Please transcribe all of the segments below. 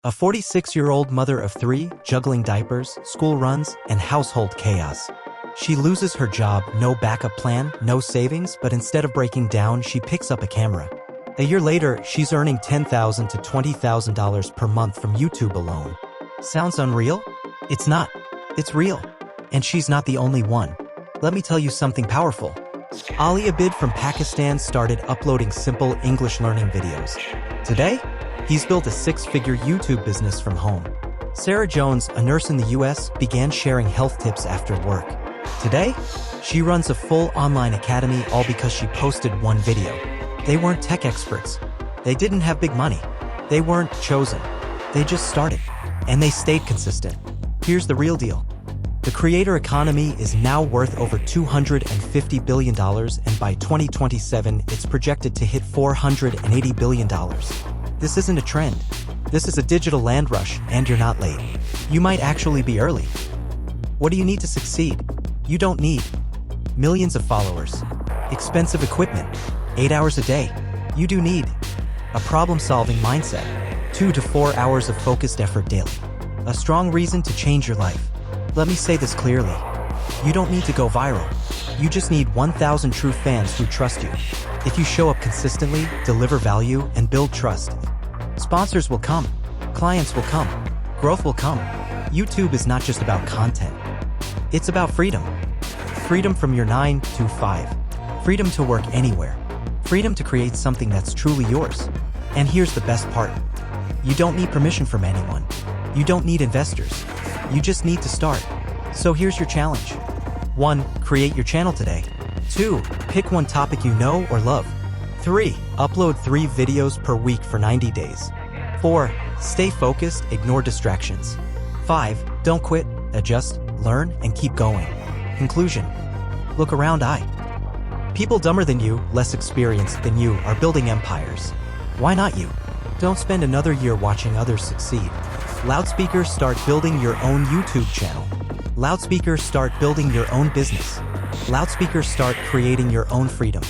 A 46-year-old mother of three, juggling diapers, school runs, and household chaos. She loses her job, no backup plan, no savings, but instead of breaking down, she picks up a camera. A year later, she's earning $10,000 to $20,000 per month from YouTube alone. Sounds unreal? It's not. It's real. And she's not the only one. Let me tell you something powerful. Ali Abid from Pakistan started uploading simple English learning videos. Today, he's built a six-figure YouTube business from home. Sarah Jones, a nurse in the US, began sharing health tips after work. Today, she runs a full online academy all because she posted one video. They weren't tech experts. They didn't have big money. They weren't chosen. They just started. And they stayed consistent. Here's the real deal. The creator economy is now worth over $250 billion, and by 2027, it's projected to hit $480 billion. This isn't a trend. This is a digital land rush, and you're not late. You might actually be early. What do you need to succeed? You don't need millions of followers, expensive equipment, 8 hours a day. You do need a problem-solving mindset, 2 to 4 hours of focused effort daily, a strong reason to change your life. Let me say this clearly. You don't need to go viral. You just need 1,000 true fans who trust you. If you show up consistently, deliver value, and build trust, sponsors will come, clients will come, growth will come. YouTube is not just about content. It's about freedom. Freedom from your 9 to 5. Freedom to work anywhere. Freedom to create something that's truly yours. And here's the best part. You don't need permission from anyone. You don't need investors. You just need to start. So here's your challenge. 1. Create your channel today. 2. Pick one topic you know or love. 3. Upload 3 videos per week for 90 days. 4. Stay focused, ignore distractions. 5. Don't quit, adjust, learn, and keep going. Conclusion. Look around. People dumber than you, less experienced than you, are building empires. Why not you? Don't spend another year watching others succeed. Loudspeakers, start building your own YouTube channel. Loudspeakers, start building your own business. Loudspeakers, start creating your own freedom.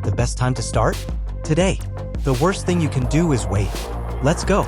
The best time to start? Today. The worst thing you can do is wait. Let's go.